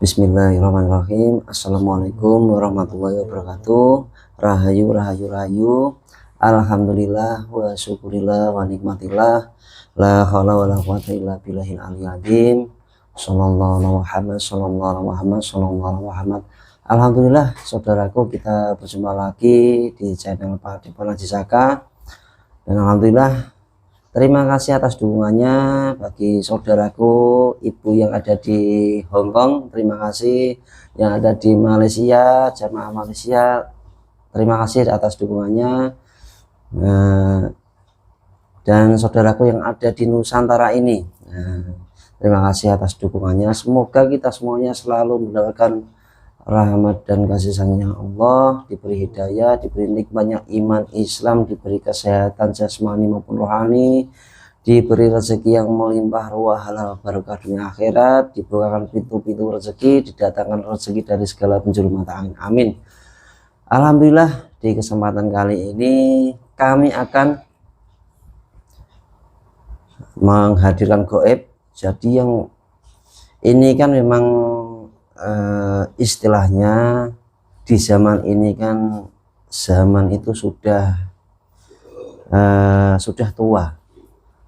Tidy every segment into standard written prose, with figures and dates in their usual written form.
Bismillahirrahmanirrahim. Assalamualaikum warahmatullahi wabarakatuh. Rahayu, rahayu, rahayu. Alhamdulillah wa syukurillah wa nikmatillah. La haula wa la quwata illa billahil aliyyil azim. Sallallahu alaihi Muhammad, sallallahu alaihi Muhammad, sallallahu alaihi Muhammad. Alhamdulillah, saudaraku, kita berjumpa lagi di channel Pak Depan Haji Saka. Dan alhamdulillah, terima kasih atas dukungannya bagi saudaraku ibu yang ada di Hongkong. Terima kasih yang ada di Malaysia, jamaah Malaysia. Terima kasih atas dukungannya. Dan saudaraku yang ada di Nusantara ini, terima kasih atas dukungannya. Semoga kita semuanya selalu mendapatkan rahmat dan kasih sayangnya Allah, diberi hidayah, diberi nikmatnya iman Islam, diberi kesehatan jasmani maupun rohani, diberi rezeki yang melimpah ruah halal barokah dunia akhirat, dibukakan pintu-pintu rezeki, didatangkan rezeki dari segala penjuru mata angin. Amin. Alhamdulillah, di kesempatan kali ini kami akan menghadirkan gaib. Jadi yang ini kan memang istilahnya di zaman ini kan, zaman itu sudah tua.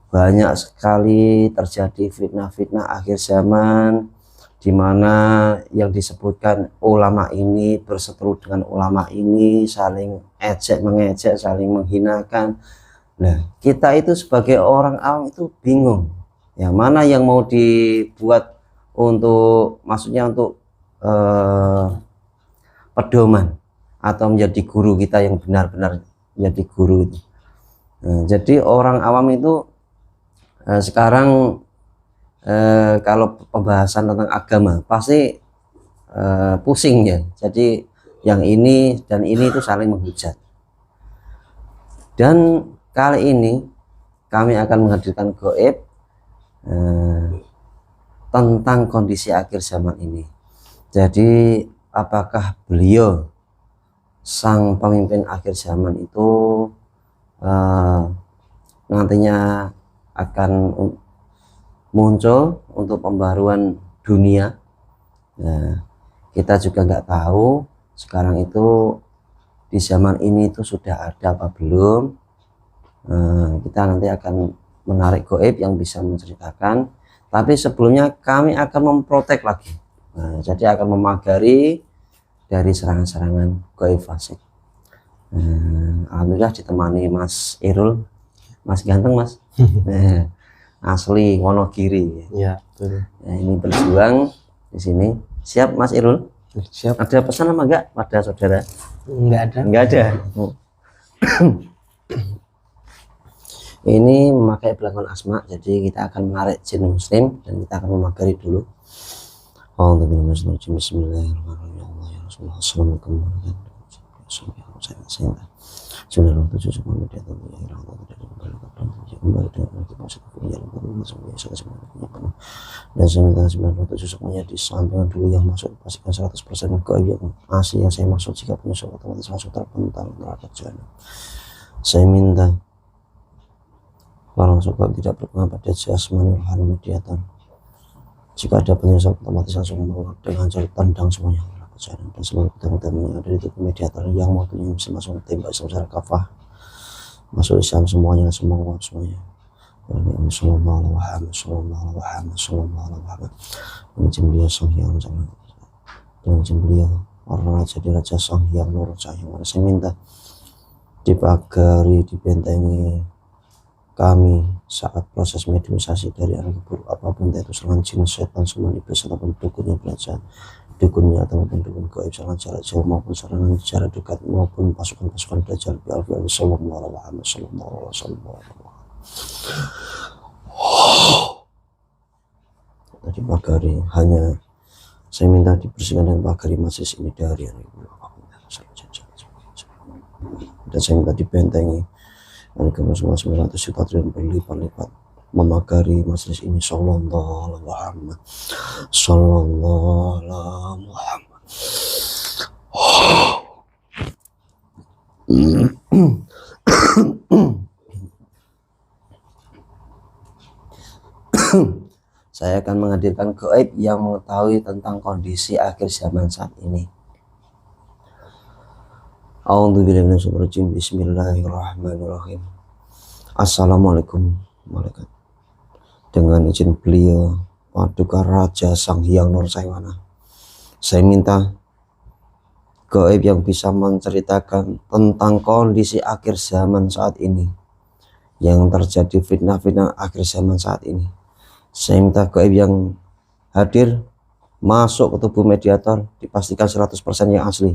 Banyak sekali terjadi fitnah-fitnah akhir zaman, di mana yang disebutkan ulama ini berseteru dengan ulama ini, saling ejek mengejek, saling menghinakan. Nah, kita itu sebagai orang awam itu bingung, yang mana yang mau dibuat untuk, maksudnya untuk pedoman atau menjadi guru kita yang benar-benar menjadi guru itu. Jadi orang awam itu sekarang kalau pembahasan tentang agama pasti pusing ya. Jadi yang ini dan ini itu saling menghujat. Dan kali ini kami akan menghadirkan gaib tentang kondisi akhir zaman ini. Jadi apakah beliau sang pemimpin akhir zaman itu nantinya akan muncul untuk pembaruan dunia? Nah, kita juga nggak tahu sekarang itu di zaman ini itu sudah ada apa belum. Kita nanti akan menarik gaib yang bisa menceritakan, tapi sebelumnya kami akan memprotek lagi. Jadi akan memagari dari serangan-serangan gaib fasik. Alhamdulillah ditemani Mas Irul, Mas ganteng Mas. Asli Wonogiri. Ya, betul. Nah, ini berjuang di sini. Siap Mas Irul? Siap. Ada pesan apa enggak pada saudara? Enggak ada. Enggak ada. Ini memakai belakang asma, jadi kita akan menarik jin muslim dan kita akan memagari dulu. Dan saya minta 97 semuanya disampaikan dulu yang masuk, pastikan 100% gaib yang asli yang saya maksud. Jika punya soal otomatis langsung terpental neraka jahanam. Saya minta orang suka tidak berpengaruh pada jasmani rohani mediator. Jika ada penyusup otomatis langsung membawa dengan cara tendang semuanya dan seluruh pedang-pedang yang ada di tubuh mediator yang waktunya bisa langsung tembak secara kafah masuk Islam semuanya, semuanya. Sallallahu alaihi Muhammad, sallallahu alaihi Muhammad, sallallahu alaihi Muhammad. Mencium beliau sang yang jangan, dan mencium beliau orang jadi raja sang yang nur cahaya. Saya minta dipagari, dibentengi kami saat proses mediumisasi dari arah buruk apapun, yaitu serangan jin, setan, semua iblis ataupun dukunnya belajar, dukunnya ataupun dukun gaib, serangan jarak jauh maupun serangan jarak dekat maupun pasukan-pasukan belajar bi-al-fi'al sallallahu alaihi Muhammad, sallallahu alaihi Muhammad. Tadi pagari, hanya saya minta dibersihkan dan pagari majelis ini dari arah buruk apapun, dan saya minta dibentengi dan semua 900 juta triliun berlipat-lipat memagari majelis ini. Sallallahu alaihi Muhammad, sallallahu alaihi Muhammad. saya akan menghadirkan gaib yang mengetahui tentang kondisi akhir zaman saat ini. A'udzubillahi minasyaitonir rajim. Bismillahirrahmanirrahim. Assalamualaikum warahmatullahi wabarakatuh. Dengan izin beliau Paduka Raja Sang Hyang Nursaiwana, saya minta gaib yang bisa menceritakan tentang kondisi akhir zaman saat ini, yang terjadi fitnah-fitnah akhir zaman saat ini. Saya minta gaib yang hadir masuk ke tubuh mediator dipastikan 100% yang asli.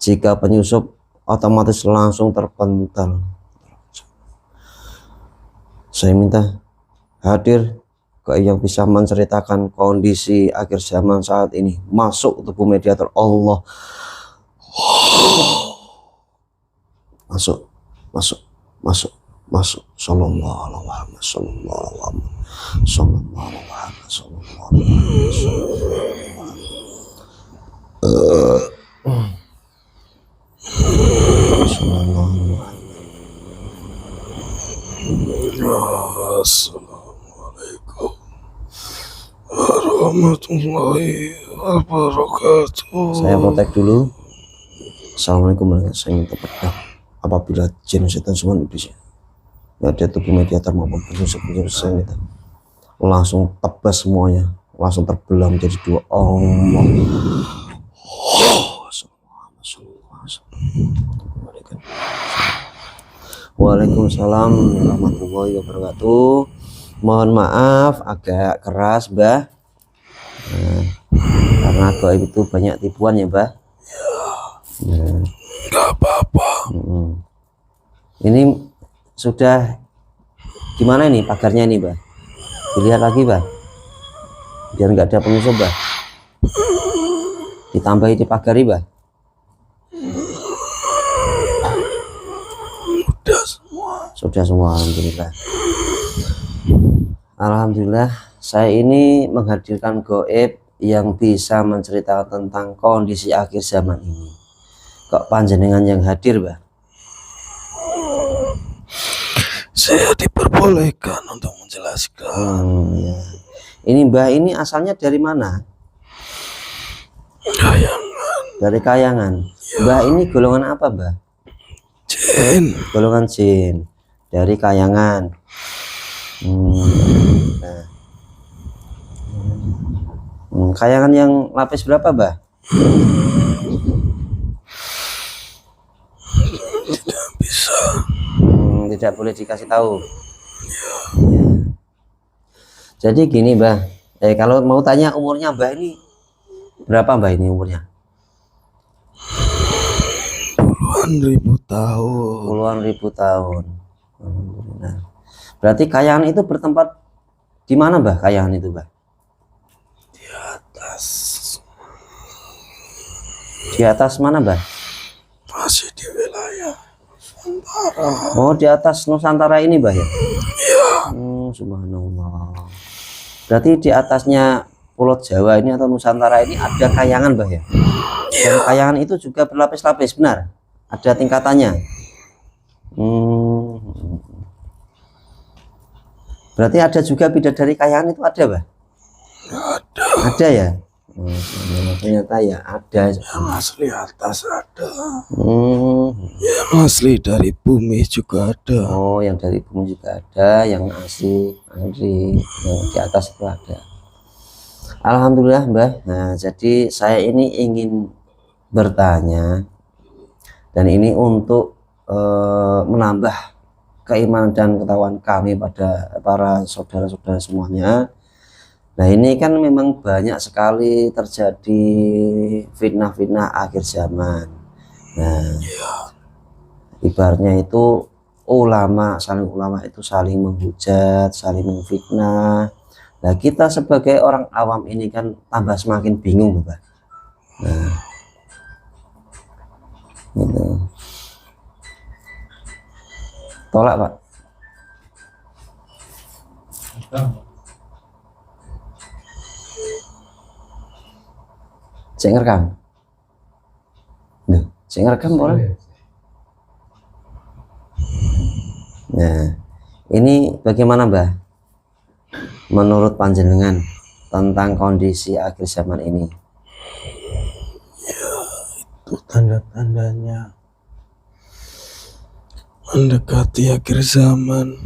Jika penyusup otomatis langsung terpental. Saya minta hadir gaib yang bisa menceritakan kondisi akhir zaman saat ini masuk ke tubuh mediator. Allah, masuk. Sallallahu alaihi wasallam, sallallahu alaihi wasallam. Assalamualaikum warahmatullahi wabarakatuh. Saya protek dulu. Assalamualaikum warahmatullahi wabarakatuh. Saya minta pedang apabila jin setan semua iblis ya ada tubuh mediator maupun penyusup saya minta langsung tebas semuanya, langsung terbelah menjadi dua. Allah. Waalaikumsalam warahmatullahi wabarakatuh. Mohon maaf agak keras, Mbah. Karena gaib itu banyak tipuan ya, Mbah. Nggak apa-apa. Ini sudah gimana nih pagarnya ini, Mbah? Dilihat lagi, Mbah. Biar nggak ada penyusup, Mbah. Ditambahi dipagari, Mbah. Sudah semua, alhamdulillah. Alhamdulillah, saya ini menghadirkan gaib yang bisa menceritakan tentang kondisi akhir zaman ini. Kok panjenengan yang hadir, Mbah? Saya diperbolehkan untuk menjelaskan. Ya. Ini Mbah ini asalnya dari mana? Kayangan. Dari Kayangan. Ya. Mbah ini golongan apa, Mbah? Jin. Golongan jin. Dari Kayangan. Nah. Kayangan yang lapis berapa, Mbah? Tidak bisa. Tidak boleh dikasih tahu. Ya. Jadi gini, Mbah. Kalau mau tanya umurnya Mbah ini berapa, Mbah ini umurnya? Puluhan ribu tahun. Puluhan ribu tahun. Alhamdulillah. Berarti Kayangan itu bertempat di mana, Mbah? Kayangan itu, Mbah? Di atas. Di atas mana, Mbah? Masih di wilayah Nusantara. Oh, di atas Nusantara ini, Mbah ya? Iya. Subhanallah. Berarti di atasnya Pulau Jawa ini atau Nusantara ini ada Kayangan, Mbah ya? Dan Kayangan itu juga berlapis-lapis, benar? Ada tingkatannya. Berarti ada juga bidadari Kayangan itu ada, Mbah? Ada. Ada ya? Ternyata ya ada. Yang asli atas ada. Yang asli dari bumi juga ada. Oh, yang dari bumi juga ada, yang asli yang di atas itu ada. Alhamdulillah, Mbah. Nah, jadi saya ini ingin bertanya, dan ini untuk menambah keimanan dan ketahuan kami pada para saudara-saudara semuanya. Nah, ini kan memang banyak sekali terjadi fitnah-fitnah akhir zaman. Nah, ibaratnya itu ulama itu saling menghujat, saling memfitnah. Nah, kita sebagai orang awam ini kan tambah semakin bingung, Mbak. Nah, gitu. Tolak, Pak. Cek ngerekam. Duh, cek ngerekam boleh. Nah, ini bagaimana, Mbah? menurut panjenengan tentang kondisi akhir zaman ini? Itu tanda-tandanya mendekati akhir zaman.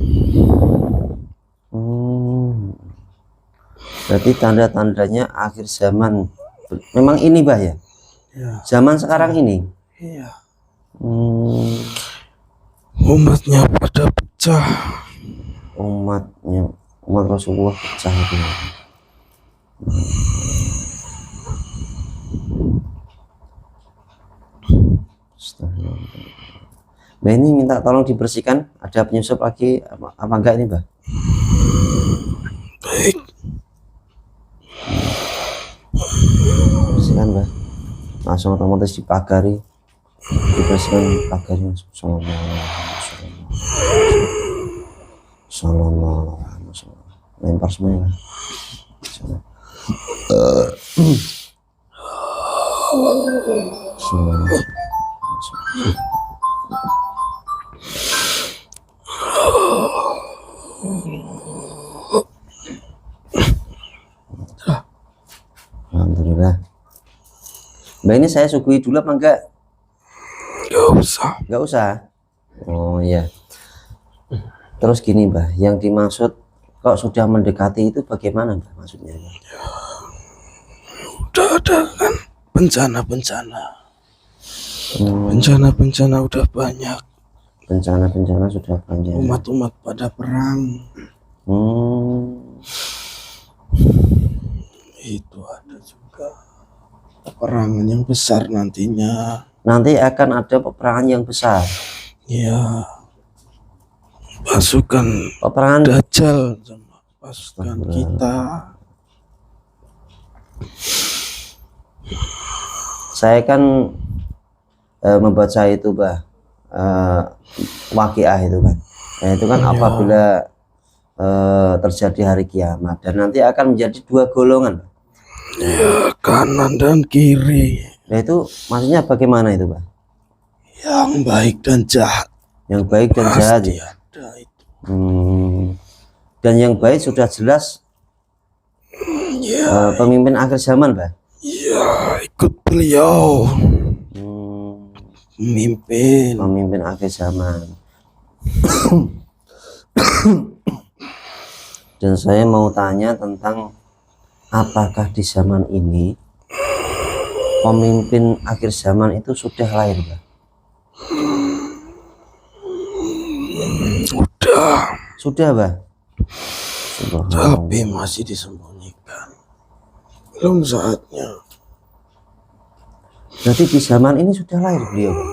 Berarti tanda-tandanya akhir zaman memang ini bah ya? Ya, Zaman sekarang ini. iya. Umatnya pada pecah. Umat Rasulullah pecah itu. Mbak ini minta tolong dibersihkan, ada penyusup lagi apa enggak ini Mbak? Baik. Bersihkan Mbak, langsung otomatis dipagari, dibersihkan pagari. Sallallahu alaihi wasallam. Lempar semuanya. Alhamdulillah. Mbak ini saya suguhi dulu apa enggak? Gak usah. Enggak usah. Oh iya. Terus gini Mbak, yang dimaksud kok sudah mendekati itu bagaimana Mbak maksudnya? Udah ada kan bencana-bencana. Bencana-bencana udah banyak. Bencana-bencana sudah banyak. Umat-umat pada perang. Itu ada juga peperangan yang besar nantinya. Nanti akan ada peperangan yang besar. Ya, pasukan Peperangan Dajjal sama pasukan kita. saya kan membaca itu Mbak, Waqiah itu kan. Nah, itu kan apabila terjadi hari kiamat dan nanti akan menjadi dua golongan. Ya, kanan dan kiri. Nah itu maksudnya bagaimana itu Pak? Yang baik dan jahat. Yang baik dan jahat Pasti ya? ada itu. Dan yang baik sudah jelas Ya, pemimpin akhir zaman Pak? ya ikut beliau Pemimpin akhir zaman. Dan saya mau tanya tentang apakah di zaman ini pemimpin akhir zaman itu sudah lahir Pak? Sudah Pak? Tapi masih disembunyikan. Belum saatnya. Berarti di zaman ini sudah lahir beliau Pak?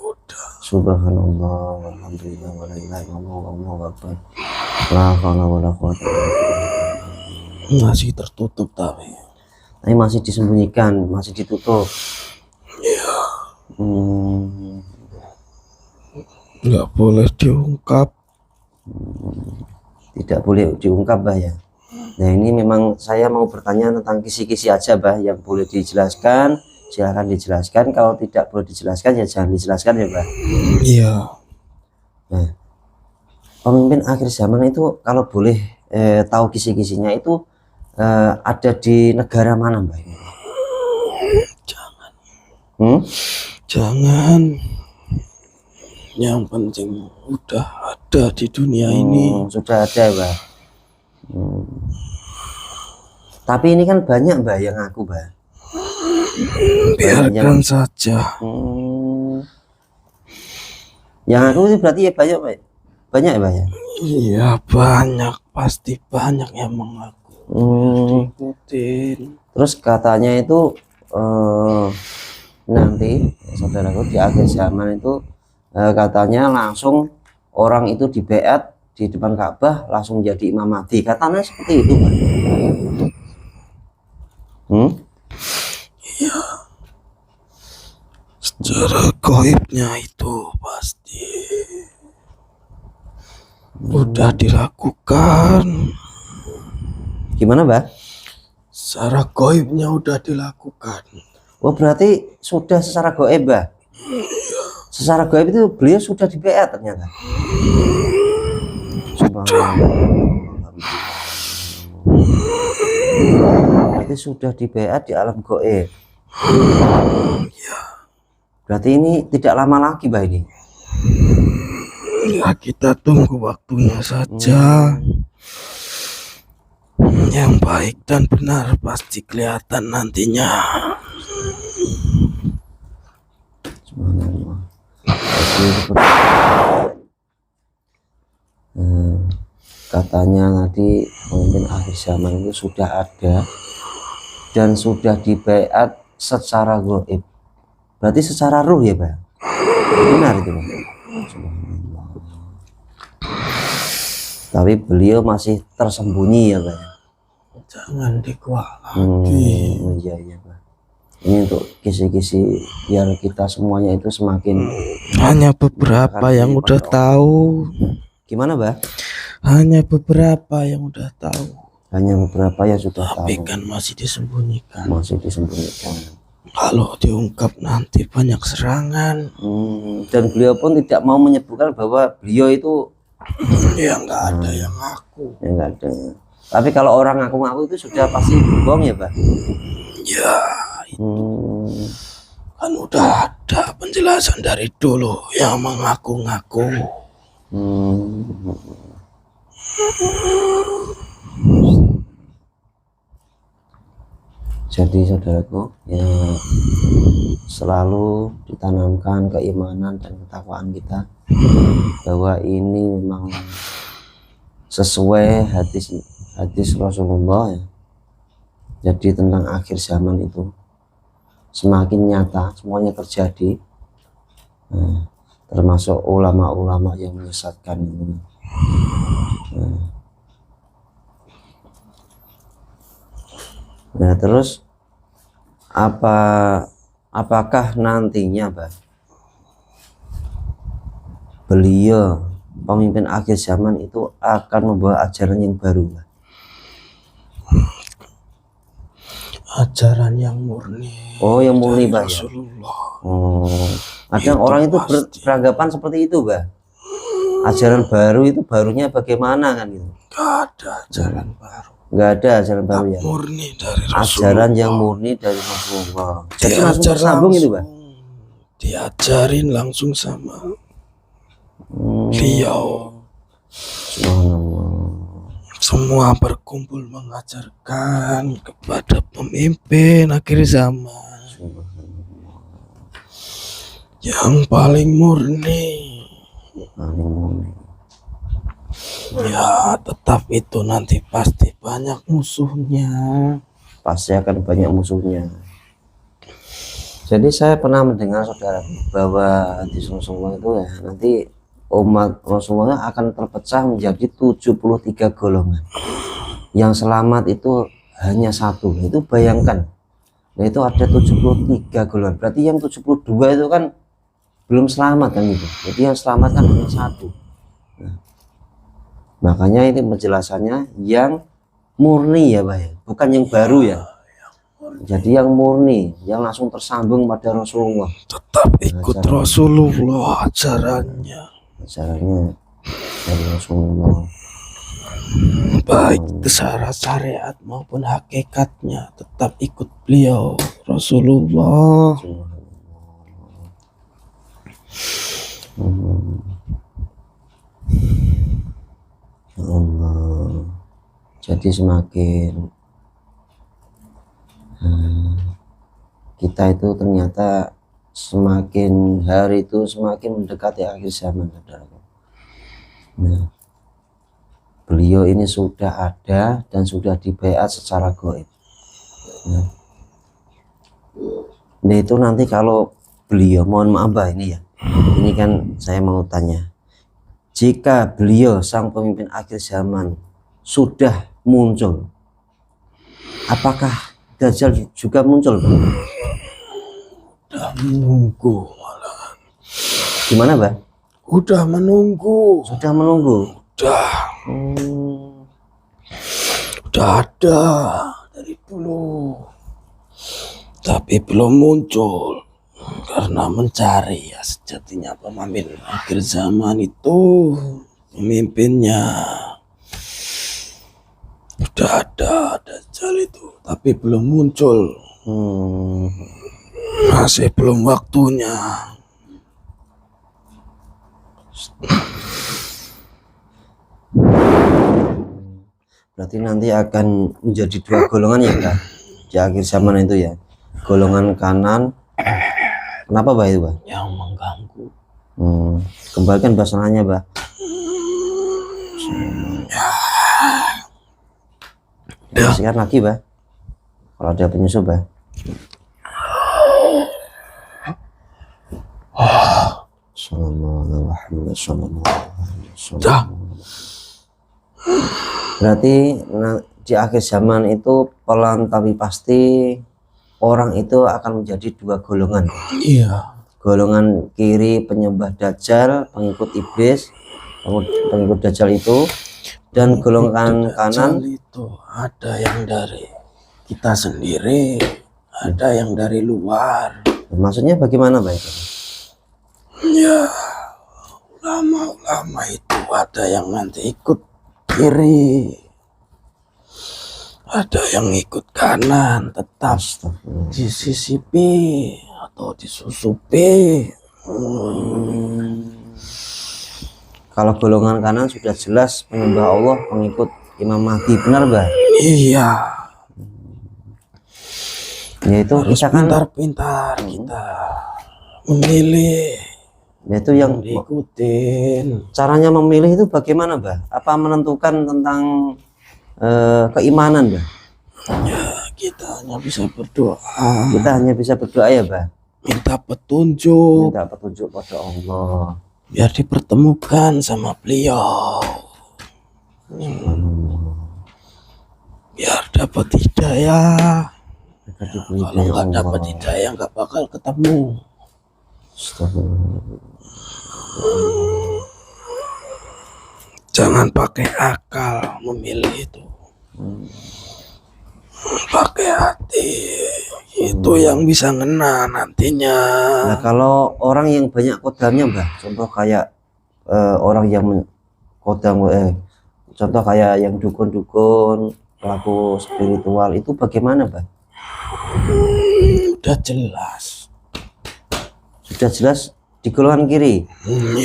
Udah. Subhanallah, alhamdulillah, wa la ilaha illallah, wallahu akbar. La haula wala quwwata illa billah. Masih tertutup tapi Masih disembunyikan, masih ditutup. ya, nggak boleh diungkap. Tidak boleh diungkap Bah ya. Nah ini memang saya mau bertanya tentang kisi-kisi aja Bah, yang boleh dijelaskan silahkan dijelaskan, kalau tidak boleh dijelaskan ya jangan dijelaskan ya Bah. Iya. Nah, pemimpin akhir zaman itu kalau boleh tahu kisi-kisinya itu ada di negara mana Mbak? Jangan. Jangan. Yang penting udah ada di dunia ini. Sudah ada Mbak. Tapi ini kan banyak Mbak yang ngaku Mbak. Biarkan saja. Yang aku itu berarti ya banyak Mbak. Banyak ya Mbak ya? Iya banyak, pasti banyak yang mengaku. Ikutin. Terus katanya itu nanti saudaraku di akhir zaman itu katanya langsung orang itu di beat di depan Ka'bah langsung jadi Imam Mahdi, katanya seperti itu Pak. Iya. Secara gaibnya itu pasti udah dilakukan. Gimana Mbak? Secara gaibnya udah dilakukan. Oh berarti sudah secara gaib Mbak? Secara gaib itu beliau sudah di beat ternyata. Berarti sudah dibayat di alam gaib. Ya, Berarti ini tidak lama lagi, Mbah ini. ya kita tunggu waktunya saja. Yang baik dan benar pasti kelihatan nantinya. Subhanallah. Katanya tadi pemimpin akhir zaman itu sudah ada dan sudah dibaiat secara gaib. Berarti secara ruh ya, Pak? Benar itu, Pak. Subhanallah. Tapi beliau masih tersembunyi ya, Pak. Jangan dikuak lagi. Iya, iya, Pak. Ini untuk kisi-kisi biar kita semuanya itu semakin Hanya beberapa yang udah tahu. gimana, Mbak? Hanya beberapa yang udah tahu. Hanya beberapa yang sudah Tapi tahu. kan masih disembunyikan. Masih disembunyikan. Kalau diungkap nanti banyak serangan. Dan beliau pun tidak mau menyebutkan bahwa beliau itu Ya nggak ada yang ngaku. ya nggak ada. Tapi kalau orang ngaku-ngaku itu sudah pasti bohong ya, Pak? Ya kan udah ada penjelasan dari dulu yang mengaku-ngaku. Jadi saudaraku, ya selalu ditanamkan keimanan dan ketakwaan kita bahwa ini memang sesuai hadis Rasulullah ya. Jadi tentang akhir zaman itu semakin nyata, semuanya terjadi, termasuk ulama-ulama yang menyesatkan itu. Nah terus apakah nantinya, Pak, beliau pemimpin akhir zaman itu akan membawa ajaran yang baru, Pak? Ajaran yang murni. Oh, yang murni, Pak, ya? Rasulullah. Kadang Itu orang itu pasti. beranggapan seperti itu, Pak. Ajaran baru itu barunya bagaimana kan gitu? Gak ada ajaran baru. Nggak ada ajaran baru ya. Murni dari Rasulullah. Ajaran yang murni dari Rasulullah. Jadi langsung Diajar tersambung itu, Pak. Diajarin langsung sama beliau. Subhanallah. Semua berkumpul mengajarkan kepada pemimpin akhir zaman yang paling murni. Paling murni. Ya tetap itu nanti pasti banyak musuhnya. Pasti akan banyak musuhnya. Jadi saya pernah mendengar saudara bahwa hadis Rasulullah itu ya nanti umat Rasulullah akan terpecah menjadi 73 golongan. Yang selamat itu hanya satu. Itu bayangkan. Nah itu ada 73 golongan. Berarti yang 72 itu kan belum selamat kan gitu. Jadi yang selamat kan hanya satu. Nah, makanya ini penjelasannya yang murni ya, Pak ya. Bukan yang baru ya. Jadi yang murni, yang langsung tersambung pada Rasulullah. Tetap ikut Rasulullah ajarannya. Ajarannya dari Rasulullah. Baik secara syariat maupun hakikatnya tetap ikut beliau Rasulullah. Allah. Jadi semakin kita itu ternyata semakin hari itu semakin mendekati akhir zaman, saudara. Nah, beliau ini sudah ada dan sudah dibaiat secara gaib. Nah itu nanti kalau beliau, mohon maaf Mbak ini ya, ini kan saya mau tanya, jika beliau sang pemimpin akhir zaman sudah muncul, apakah Dajjal juga muncul, Pak? Udah menunggu malah. Gimana, Mbak? Udah menunggu. Sudah menunggu. Udah ada dari dulu. Tapi belum muncul karena mencari ya sejatinya pemimpin akhir zaman itu pemimpinnya Sudah ada Dajjal itu, tapi belum muncul. Masih belum waktunya. Berarti nanti akan menjadi dua golongan ya Mbak di akhir zaman itu ya. Golongan kanan. Kenapa Mbak itu Mbak? Yang mengganggu. Kembalikan bahasanya Mbak. Kasihkan lagi Mbak. Kalau ada penyusup Mbak. Berarti di akhir zaman itu pelan tapi pasti orang itu akan menjadi dua golongan. Iya. Golongan kiri penyembah Dajjal, pengikut iblis, pengikut Dajjal itu, dan golongan kanan itu ada yang dari kita sendiri, ada yang dari luar. Maksudnya bagaimana Mbak itu? Ya, ulama-ulama itu ada yang nanti ikut kiri, ada yang ikut kanan, tetap disisipi atau disusupi. Kalau golongan kanan sudah jelas penyembah Allah, pengikut Imam Mahdi, benar Mbak? Iya. Yaitu harus pintar-pintar kita memilih. Yaitu yang diikutin. Caranya memilih itu bagaimana Mbak? Apa menentukan tentang keimanan Mbak? Ya, kita hanya bisa berdoa. Kita hanya bisa berdoa ya Mbak? Minta petunjuk. Minta petunjuk pada Allah. Biar dipertemukan sama beliau. Biar dapat hidayah. Kalau nggak dapat hidayah nggak bakal ketemu. Jangan pakai akal memilih itu. Pakai hati. Itu yang bisa ngena nantinya. Nah, kalau orang yang banyak kodamnya Mbah, contoh kayak orang yang kodam contoh kayak yang dukun-dukun, pelaku spiritual, itu bagaimana Mbah? Udah jelas. Sudah jelas di golongan kiri.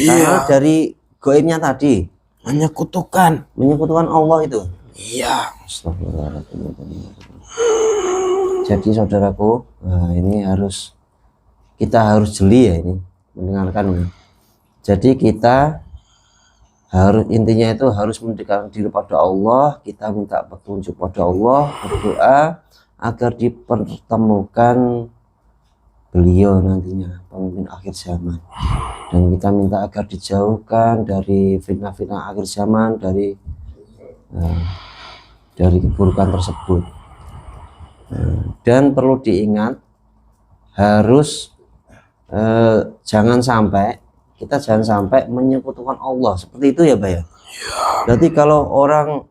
Karena dari goibnya tadi menyekutukan Allah itu. Iya. Jadi saudaraku, ini kita harus jeli ya ini mendengarkan ini. Jadi kita intinya itu harus mendekatkan diri pada Allah, kita minta petunjuk pada Allah, berdoa agar dipertemukan beliau nantinya pemimpin akhir zaman, dan kita minta agar dijauhkan dari fitnah-fitnah akhir zaman, dari keburukan tersebut. Dan perlu diingat, harus jangan sampai menyekutukan Allah seperti itu ya Pak ya. Berarti kalau orang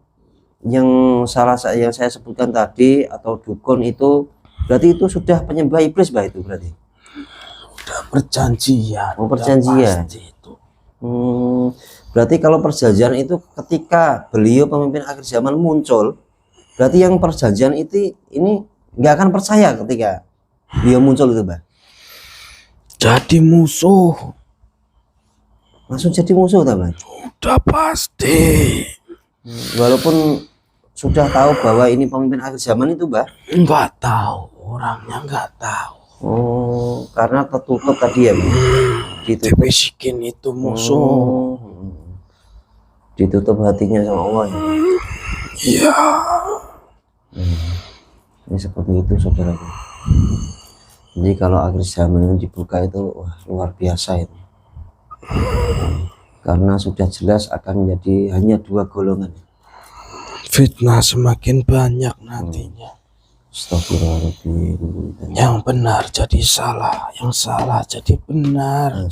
yang yang saya sebutkan tadi atau dukun itu, berarti itu sudah penyembah iblis Pak, itu berarti udah perjanjian. Perjanjian itu. Berarti kalau perjanjian itu ketika beliau pemimpin akhir zaman muncul, berarti yang perjanjian itu ini nggak akan percaya ketika beliau muncul itu Pak. Jadi musuh. Langsung jadi musuh Pak? Udah pasti. Walaupun sudah tahu bahwa ini pemimpin akhir zaman itu Mbak? Enggak tahu, orangnya enggak tahu. Oh, karena tertutup tadi ya Mbak? Dibisikin itu musuh. Ditutup hatinya sama Allah ya? Iya. Ini seperti itu saudaraku. Jadi kalau akhir zaman ini dibuka itu wah, luar biasa itu. Karena sudah jelas akan menjadi hanya dua golongan. Fitnah semakin banyak nantinya. Astagfirullahaladzim. Yang benar jadi salah, yang salah jadi benar.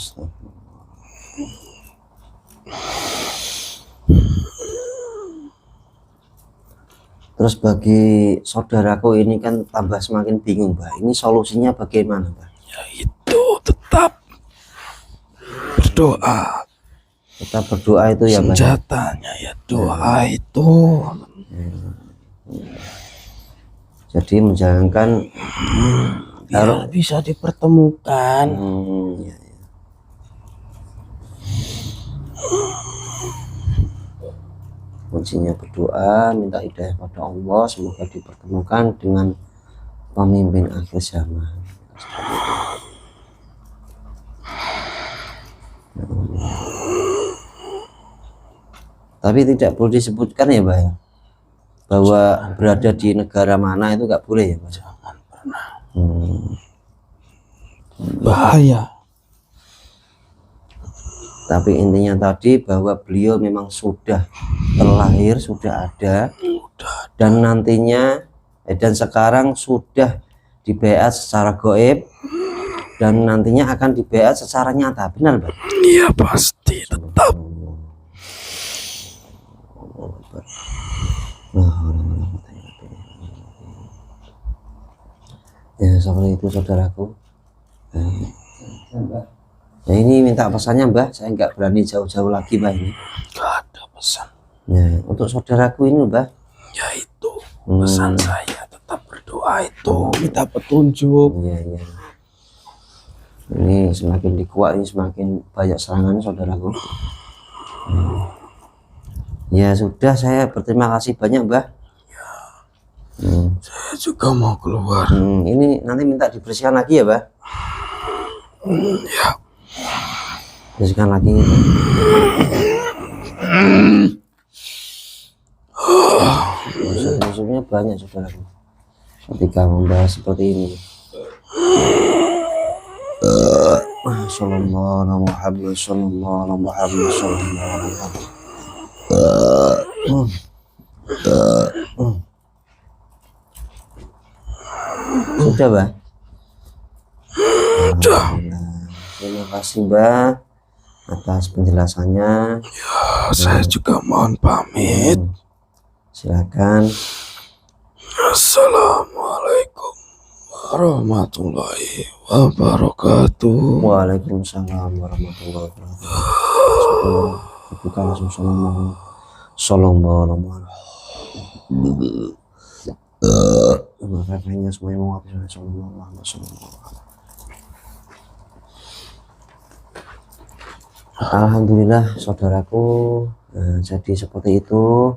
Terus bagi saudaraku ini kan tambah semakin bingung Mbak. Ini solusinya bagaimana Mbak? Ya itu tetap berdoa. Tetap berdoa itu ya Mbak. Senjatanya ya doa itu. Jadi menjalankan biar bisa dipertemukan. Ya, ya. Kuncinya berdoa, minta hidayah pada Allah, semoga dipertemukan dengan pemimpin akhir zaman. Tapi tidak boleh disebutkan ya Mbak ya, bahwa berada di negara mana itu nggak boleh ya Mbak. Jangan pernah. Hmm. Bahaya. Tapi intinya tadi bahwa beliau memang sudah terlahir, sudah ada, dan nantinya dan sekarang sudah dibaiat secara gaib dan nantinya akan dibaiat secara nyata, benar Mbak? Iya pasti tetap. Ya seperti itu saudaraku. Nah ini minta pesannya Mbak, saya nggak berani jauh-jauh lagi Mbak ini. Gak ada pesan. Nah untuk saudaraku ini Mbak, Yaitu pesan saya tetap berdoa itu, minta petunjuk. Iya, iya. Ini semakin dikuat, ini semakin banyak serangan saudaraku. Ya sudah, saya berterima kasih banyak Mbak. Saya juga mau keluar. Ini nanti minta dibersihkan lagi ya Mbak. Ya. Bersihkan lagi. Musuh-musuhnya banyak saudaraku. Ketika membahas seperti ini. Sallallahu Muhammad sallallahu Muhammad sallallahu. Sudah Mbak. Terima kasih Mbak atas penjelasannya. Ya, saya juga mohon pamit. Silakan. Assalamualaikum warahmatullahi wabarakatuh. Waalaikumsalam warahmatullahi wabarakatuh. Buka langsung sallallahu makanya semuanya mau habis sallallahu. Alhamdulillah saudaraku, jadi seperti itu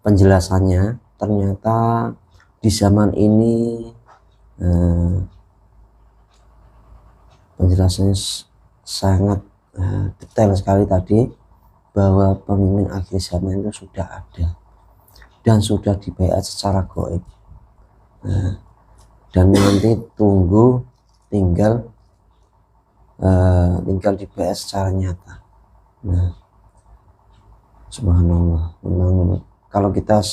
penjelasannya. Ternyata di zaman ini penjelasannya sangat detail sekali tadi, bahwa pemimpin akhir zaman itu sudah ada dan sudah dibaiat secara gaib, dan nanti tunggu tinggal dibaiat secara nyata. Nah, subhanallah, memang kalau kita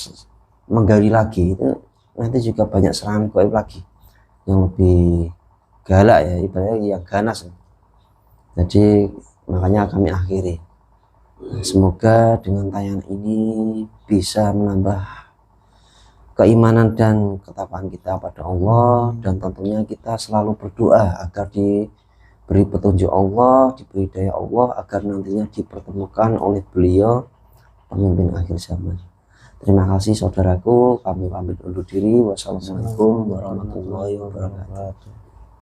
menggali lagi itu nanti juga banyak serangan gaib lagi yang lebih galak ya, ibaratnya yang ganas. Jadi makanya kami akhiri. Semoga dengan tayangan ini bisa menambah keimanan dan ketakwaan kita pada Allah, dan tentunya kita selalu berdoa agar diberi petunjuk Allah, diberi daya Allah, agar nantinya dipertemukan oleh beliau pemimpin akhir zaman. Terima kasih saudaraku, kami pamit undur diri. Wassalamualaikum warahmatullahi wabarakatuh.